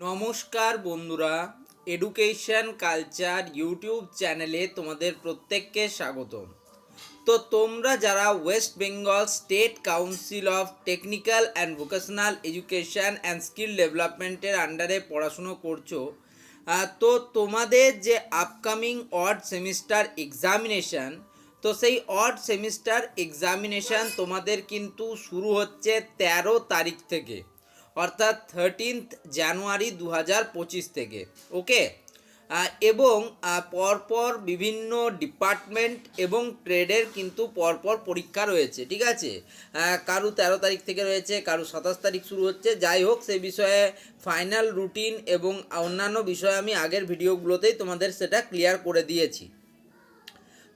নমস্কার বন্ধুরা, education culture YouTube চ্যানেলে তোমাদের প্রত্যেককে স্বাগত। তো তোমরা যারা West Bengal state council of technical and vocational education and skill ডেভেলপমেন্টের আন্ডারে পড়াশুনো করছো, তো তোমাদের যে আপকামিং অড সেমিস্টার এক্সামিনেশান, তো সেই অড সেমিস্টার এক্সামিনেশান তোমাদের কিন্তু শুরু হচ্ছে 13 তারিখ থেকে, অর্থাৎ 13th জানুয়ারি 2025 থেকে। ওকে, এবং পরপর বিভিন্ন ডিপার্টমেন্ট এবং ট্রেডের কিন্তু পরপর পরীক্ষা রয়েছে, ঠিক আছে। কারো 13 তারিখ থেকে রয়েছে, কারো 27 তারিখ শুরু হচ্ছে। যাই হোক, সে বিষয়ে ফাইনাল রুটিন এবং অন্যান্য বিষয়ে আমি আগের ভিডিওগুলোতেই তোমাদের সেটা ক্লিয়ার করে দিয়েছি।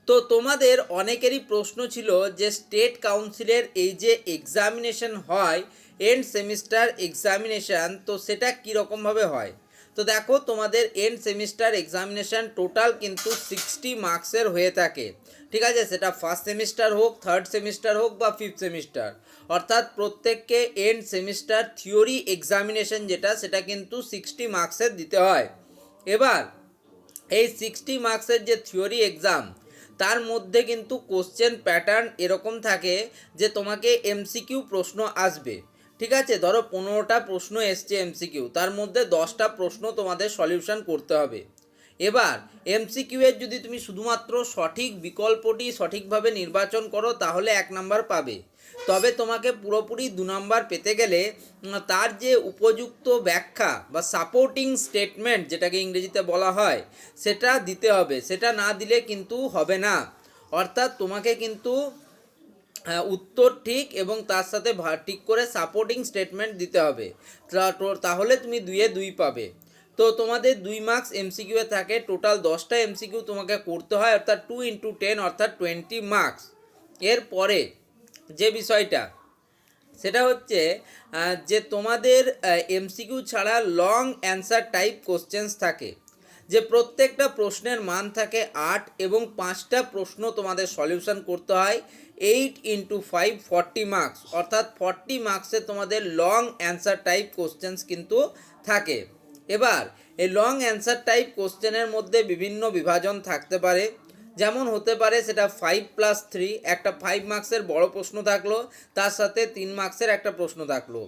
তো তোমাদের অনেকেরই প্রশ্ন ছিল যে স্টেট কাউন্সিলের এই যে এক্সামিনেশন হয়, এন্ড সেমিস্টার এক্সামিনেশান, তো সেটা কীরকমভাবে হয়। তো দেখো, তোমাদের এন্ড সেমিস্টার এক্সামিনেশান টোটাল কিন্তু 60 মার্কসের হয়ে থাকে, ঠিক আছে। সেটা ফার্স্ট সেমিস্টার হোক, থার্ড সেমিস্টার হোক বা ফিফথ সেমিস্টার, অর্থাৎ প্রত্যেককে এন্ড সেমিস্টার থিওরি এক্সামিনেশন যেটা, সেটা কিন্তু 60 মার্কসের দিতে হয়। এবার এই 60 মার্কসের যে থিওরি এক্সাম, তার মধ্যে কিন্তু কোশ্চেন প্যাটার্ন এরকম থাকে যে তোমাকে এমসিকিউ প্রশ্ন আসবে, ঠিক আছে। ধরো 15টা প্রশ্ন এসছে এমসিকিউ, তার মধ্যে 10টা প্রশ্ন তোমাদের সলিউশন করতে হবে। এবার এমসিকিউ এর যদি তুমি শুধুমাত্র সঠিক বিকল্পটি সঠিকভাবে নির্বাচন করো তাহলে 1 নাম্বার পাবে। তবে তোমাকে পুরোপুরি 2 নাম্বার পেতে গেলে তার যে উপযুক্ত ব্যাখ্যা বা সাপোর্টিং স্টেটমেন্ট যেটাকে ইংরেজিতে বলা হয়, সেটা দিতে হবে। সেটা না দিলে কিন্তু হবে না। অর্থাৎ তোমাকে কিন্তু উত্তর ঠিক এবং তার সাথে ঠিক করে সাপোর্টিং স্টেটমেন্ট দিতে হবে, তাহলে তুমি 2-এ 2 পাবে। তো তোমাদের 2 মার্কস এমসিকিউ এ থাকে, টোটাল 10টা এমসিকিউ তোমাকে করতে হয়, অর্থাৎ 2 × 10 অর্থাৎ 20 মার্কস। এরপরে যে বিষয়টা, সেটা হচ্ছে যে তোমাদের এমসিকিউ ছাড়া লং অ্যান্সার টাইপ কোশ্চেন্স থাকে, যে প্রত্যেকটা প্রশ্নের মান থাকে 8 এবং 5টা প্রশ্ন তোমাদের সলিউশন করতে হয়। 8 × 5 40 মার্কস, অর্থাৎ 40 মার্কসে তোমাদের লং অ্যান্সার টাইপ কোশ্চেন্স কিন্তু থাকে। এবার এই লং অ্যান্সার টাইপ কোশ্চেনের মধ্যে বিভিন্ন বিভাজন থাকতে পারে, যেমন হতে পারে সেটা 5+3, একটা 5 মার্কসের বড় প্রশ্ন থাকলো, তার সাথে 3 মার্কসের একটা প্রশ্ন থাকলো।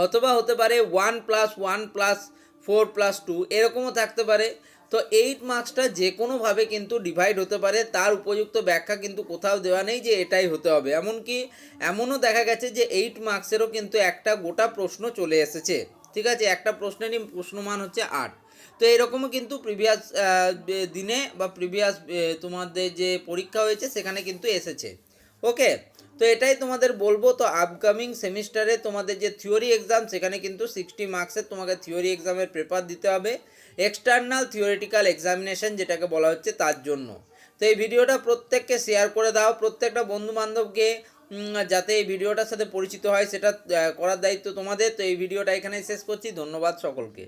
অথবা হতে পারে 1+1+4+2, এরকমও থাকতে পারে। তো 8 মার্কসটা যে কোনোভাবে কিন্তু ডিভাইড হতে পারে, তার উপযুক্ত ব্যাখ্যা কিন্তু কোথাও দেওয়া নেই যে এটাই হতে হবে। এমনকি এমনও দেখা গেছে যে 8 মার্কসেরও কিন্তু একটা গোটা প্রশ্ন চলে এসেছে, ঠিক আছে। একটা প্রশ্নেরই প্রশ্নমান হচ্ছে 8। তো এরকমও কিন্তু প্রিভিয়াস দিনে বা প্রিভিয়াস তোমাদের যে পরীক্ষা হয়েছে সেখানে কিন্তু এসেছে। ওকে, তো এটাই তোমাদের বলবো। তো আপকামিং সেমিস্টারে তোমাদের যে থিওরি এক্সাম, সেখানে কিন্তু 60 মার্কসের তোমাকে থিওরি এক্সামের পেপার দিতে হবে, এক্সটার্নাল থিওরিটিক্যাল এক্সামিনেশন যেটাকে বলা হচ্ছে, তার জন্য। তো এই ভিডিওটা প্রত্যেককে শেয়ার করে দাও, প্রত্যেকটা বন্ধুবান্ধবকে, যাতে এই ভিডিওটার সাথে পরিচিত হয়, সেটা করার দায়িত্ব তোমাদের। তো এই ভিডিওটা এখানেই শেষ করছি। ধন্যবাদ সকলকে।